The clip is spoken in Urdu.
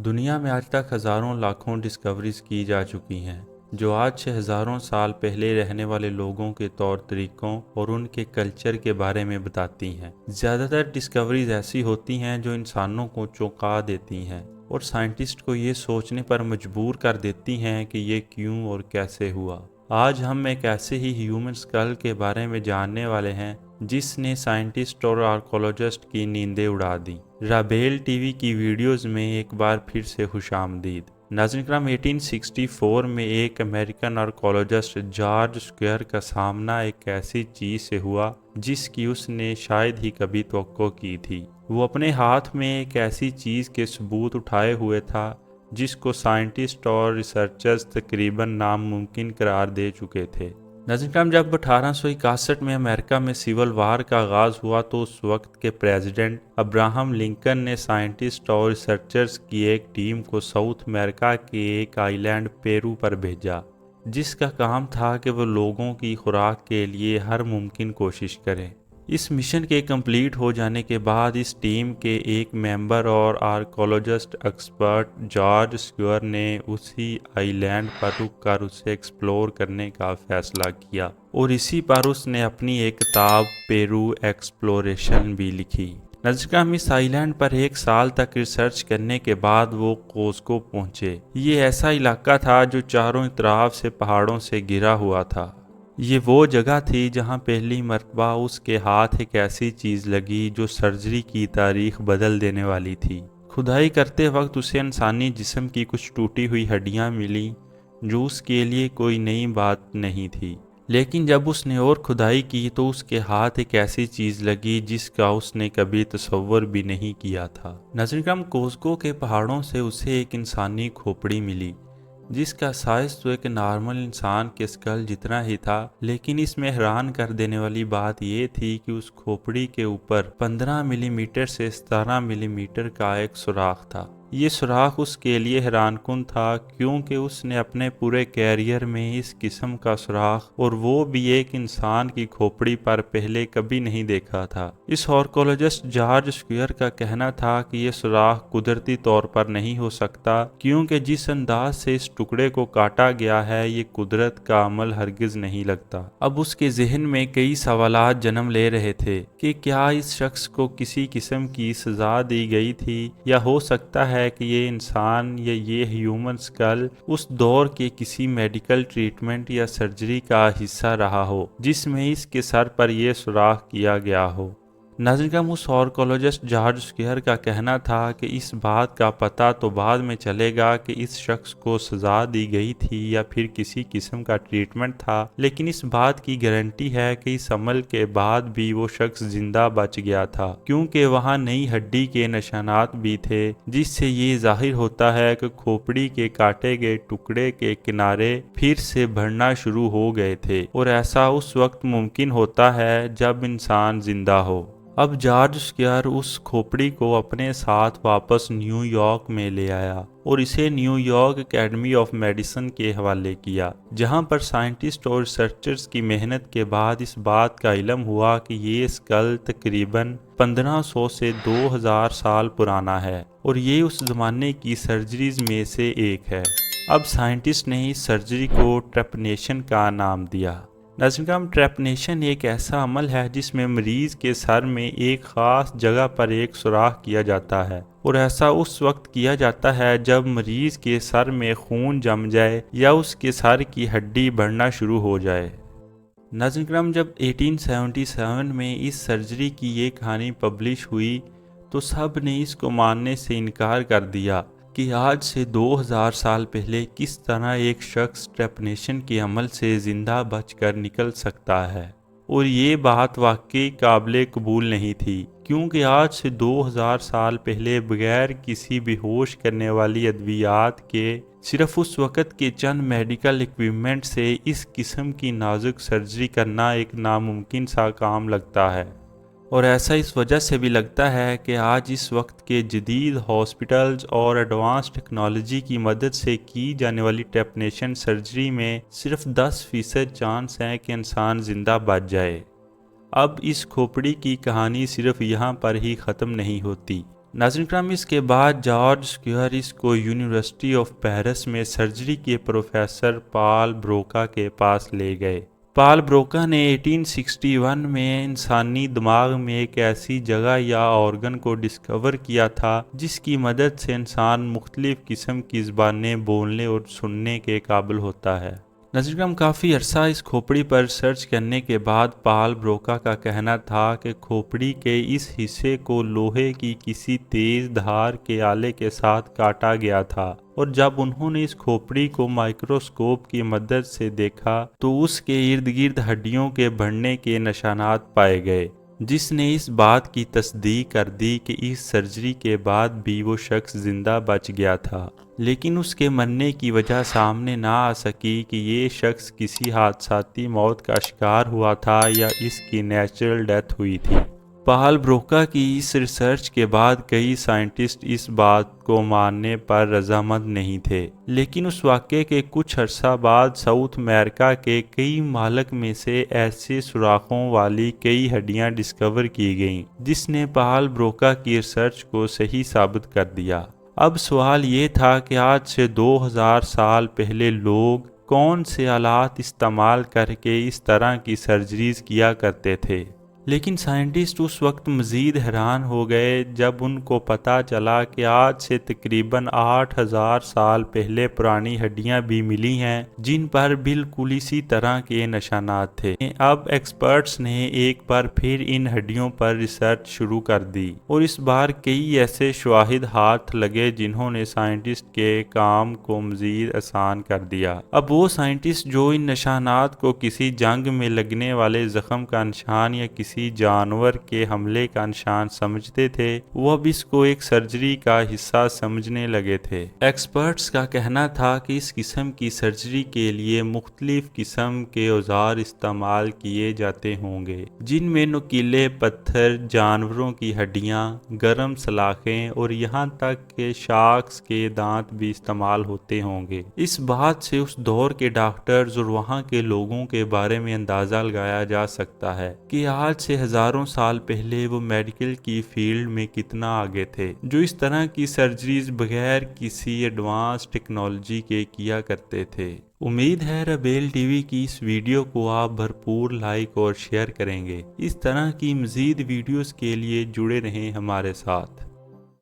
دنیا میں آج تک ہزاروں لاکھوں ڈسکوریز کی جا چکی ہیں جو آج سے ہزاروں سال پہلے رہنے والے لوگوں کے طور طریقوں اور ان کے کلچر کے بارے میں بتاتی ہیں۔ زیادہ تر ڈسکوریز ایسی ہوتی ہیں جو انسانوں کو چونکا دیتی ہیں اور سائنٹسٹ کو یہ سوچنے پر مجبور کر دیتی ہیں کہ یہ کیوں اور کیسے ہوا۔ آج ہم ایک ایسے ہی ہیومن اسکل کے بارے میں جاننے والے ہیں جس نے سائنٹسٹ اور آرکولوجسٹ کی نیندیں اڑا دیں۔ رابیل ٹی وی کی ویڈیوز میں ایک بار پھر سے خوش آمدید۔ ناظرین کرام، 1864 میں ایک امریکن آرکولوجسٹ جارج سکوئر کا سامنا ایک ایسی چیز سے ہوا جس کی اس نے شاید ہی کبھی توقع کی تھی۔ وہ اپنے ہاتھ میں ایک ایسی چیز کے ثبوت اٹھائے ہوئے تھا جس کو سائنٹسٹ اور ریسرچرز تقریباً ناممکن قرار دے چکے تھے۔ ناظرین کرام، جب 1861 میں امریکہ میں سول وار کا آغاز ہوا تو اس وقت کے پریزیڈنٹ ابراہم لنکن نے سائنٹسٹ اور ریسرچرز کی ایک ٹیم کو ساؤتھ امریکہ کے ایک آئی لینڈ پیرو پر بھیجا جس کا کام تھا کہ وہ لوگوں کی خوراک کے لیے ہر ممکن کوشش کریں۔ اس مشن کے کمپلیٹ ہو جانے کے بعد اس ٹیم کے ایک ممبر اور آرکولوجسٹ ایکسپرٹ جارج سکوئر نے اسی آئی لینڈ پر رک کر اسے ایکسپلور کرنے کا فیصلہ کیا اور اسی پر اس نے اپنی ایک کتاب پیرو ایکسپلوریشن بھی لکھی۔ ناظرین، اس آئی لینڈ پر 1 سال تک ریسرچ کرنے کے بعد وہ کوزکو پہنچے۔ یہ ایسا علاقہ تھا جو چاروں طرف سے پہاڑوں سے گھرا ہوا تھا۔ یہ وہ جگہ تھی جہاں پہلی مرتبہ اس کے ہاتھ ایک ایسی چیز لگی جو سرجری کی تاریخ بدل دینے والی تھی۔ کھدائی کرتے وقت اسے انسانی جسم کی کچھ ٹوٹی ہوئی ہڈیاں ملیں جو اس کے لیے کوئی نئی بات نہیں تھی، لیکن جب اس نے اور کھدائی کی تو اس کے ہاتھ ایک ایسی چیز لگی جس کا اس نے کبھی تصور بھی نہیں کیا تھا۔ ناظرین کرام، کوزکو کے پہاڑوں سے اسے ایک انسانی کھوپڑی ملی جس کا سائز تو ایک نارمل انسان کے اسکل جتنا ہی تھا، لیکن اس میں حیران کر دینے والی بات یہ تھی کہ اس کھوپڑی کے اوپر 15 ملی میٹر سے 17 ملی میٹر کا ایک سوراخ تھا۔ یہ سوراخ اس کے لیے حیران کن تھا کیونکہ اس نے اپنے پورے کیریئر میں اس قسم کا سوراخ اور وہ بھی ایک انسان کی کھوپڑی پر پہلے کبھی نہیں دیکھا تھا۔ اس آرکولوجسٹ جارج سکوئر کا کہنا تھا کہ یہ سوراخ قدرتی طور پر نہیں ہو سکتا کیونکہ جس انداز سے اس ٹکڑے کو کاٹا گیا ہے یہ قدرت کا عمل ہرگز نہیں لگتا۔ اب اس کے ذہن میں کئی سوالات جنم لے رہے تھے کہ کیا اس شخص کو کسی قسم کی سزا دی گئی تھی یا ہو سکتا ہے کہ یہ انسان یا یہ ہیومن اسکل اس دور کے کسی میڈیکل ٹریٹمنٹ یا سرجری کا حصہ رہا ہو جس میں اس کے سر پر یہ سوراخ کیا گیا ہو۔ ناظرین، اس آرکولوجسٹ جارج سکوئر کا کہنا تھا کہ اس بات کا پتہ تو بعد میں چلے گا کہ اس شخص کو سزا دی گئی تھی یا پھر کسی قسم کا ٹریٹمنٹ تھا، لیکن اس بات کی گارنٹی ہے کہ اس عمل کے بعد بھی وہ شخص زندہ بچ گیا تھا کیونکہ وہاں نئی ہڈی کے نشانات بھی تھے جس سے یہ ظاہر ہوتا ہے کہ کھوپڑی کے کاٹے گئے ٹکڑے کے کنارے پھر سے بڑھنا شروع ہو گئے تھے، اور ایسا اس وقت ممکن ہوتا ہے جب انسان زندہ ہو۔ اب جارج سکوئر اس کھوپڑی کو اپنے ساتھ واپس نیو یارک میں لے آیا اور اسے new York academy of medicine کے حوالے کیا، جہاں پر سائنٹسٹ اور ریسرچرز کی محنت کے بعد اس بات کا علم ہوا کہ یہ اسکل تقریباً 1500 سے 2000 سال پرانا ہے اور یہ اس زمانے کی سرجریز میں سے ایک ہے۔ اب سائنٹسٹ نے اس سرجری کو ٹریپنیشن کا نام دیا۔ ناظرین، ٹریپنیشن ایک ایسا عمل ہے جس میں مریض کے سر میں ایک خاص جگہ پر ایک سوراخ کیا جاتا ہے، اور ایسا اس وقت کیا جاتا ہے جب مریض کے سر میں خون جم جائے یا اس کے سر کی ہڈی بڑھنا شروع ہو جائے۔ ناظرین، جب 1877 میں اس سرجری کی یہ کہانی پبلش ہوئی تو سب نے اس کو ماننے سے انکار کر دیا کہ آج سے 2000 سال پہلے کس طرح ایک شخص ٹریپنیشن کے عمل سے زندہ بچ کر نکل سکتا ہے، اور یہ بات واقعی قابل قبول نہیں تھی کیونکہ آج سے 2000 سال پہلے بغیر کسی بے ہوش کرنے والی ادویات کے صرف اس وقت کے چند میڈیکل اکوپمنٹ سے اس قسم کی نازک سرجری کرنا ایک ناممکن سا کام لگتا ہے، اور ایسا اس وجہ سے بھی لگتا ہے کہ آج اس وقت کے جدید ہاسپٹلز اور ایڈوانس ٹیکنالوجی کی مدد سے کی جانے والی ٹریپنیشن سرجری میں صرف 10% چانس ہے کہ انسان زندہ بچ جائے۔ اب اس کھوپڑی کی کہانی صرف یہاں پر ہی ختم نہیں ہوتی ناظرین کرام، اس کے بعد جارج کیورس کو یونیورسٹی آف پیرس میں سرجری کے پروفیسر پال بروکا کے پاس لے گئے۔ پال بروکا نے 1861 میں انسانی دماغ میں ایک ایسی جگہ یا آرگن کو ڈسکور کیا تھا جس کی مدد سے انسان مختلف قسم کی زبانیں بولنے اور سننے کے قابل ہوتا ہے۔ ناظرین کرام، کافی عرصہ اس کھوپڑی پر سرچ کرنے کے بعد پال بروکا کا کہنا تھا کہ کھوپڑی کے اس حصے کو لوہے کی کسی تیز دھار کے آلے کے ساتھ کاٹا گیا تھا، اور جب انہوں نے اس کھوپڑی کو مائکروسکوپ کی مدد سے دیکھا تو اس کے ارد گرد ہڈیوں کے بڑھنے کے نشانات پائے گئے، جس نے اس بات کی تصدیق کر دی کہ اس سرجری کے بعد بھی وہ شخص زندہ بچ گیا تھا، لیکن اس کے مرنے کی وجہ سامنے نہ آ سکی کہ یہ شخص کسی حادثاتی موت کا شکار ہوا تھا یا اس کی نیچرل ڈیتھ ہوئی تھی۔ پال بروکا کی اس ریسرچ کے بعد کئی سائنٹسٹ اس بات کو ماننے پر رضامند نہیں تھے، لیکن اس واقعے کے کچھ عرصہ بعد ساؤتھ امریکہ کے کئی ممالک میں سے ایسے سوراخوں والی کئی ہڈیاں ڈسکور کی گئیں جس نے پال بروکا کی ریسرچ کو صحیح ثابت کر دیا۔ اب سوال یہ تھا کہ آج سے 2000 سال پہلے لوگ کون سے آلات استعمال کر کے اس طرح کی سرجریز کیا کرتے تھے، لیکن سائنٹسٹ اس وقت مزید حیران ہو گئے جب ان کو پتہ چلا کہ آج سے تقریباً 8000 سال پہلے پرانی ہڈیاں بھی ملی ہیں جن پر بالکل اسی طرح کے نشانات تھے۔ اب ایکسپرٹس نے ایک بار پھر ان ہڈیوں پر ریسرچ شروع کر دی، اور اس بار کئی ایسے شواہد ہاتھ لگے جنہوں نے سائنٹسٹ کے کام کو مزید آسان کر دیا۔ اب وہ سائنٹسٹ جو ان نشانات کو کسی جنگ میں لگنے والے زخم کا نشان یا کسی جانور کے حملے کا نشان سمجھتے تھے، وہ اب اس کو ایک سرجری کا حصہ سمجھنے لگے تھے۔ ایکسپرٹس کا کہنا تھا کہ اس قسم کی سرجری کے لیے مختلف قسم کے اوزار استعمال کیے جاتے ہوں گے، جن میں نوکیلے پتھر، جانوروں کی ہڈیاں، گرم سلاخیں اور یہاں تک کہ شارکس کے دانت بھی استعمال ہوتے ہوں گے۔ اس بات سے اس دور کے ڈاکٹرز اور وہاں کے لوگوں کے بارے میں اندازہ لگایا جا سکتا ہے کہ آج سے ہزاروں سال پہلے وہ میڈیکل کی فیلڈ میں کتنا آگے تھے، جو اس طرح کی سرجریز بغیر کسی ایڈوانس ٹیکنالوجی کے کیا کرتے تھے۔ امید ہے ربیل ٹی وی کی اس ویڈیو کو آپ بھرپور لائک اور شیئر کریں گے۔ اس طرح کی مزید ویڈیوز کے لیے جڑے رہیں ہمارے ساتھ۔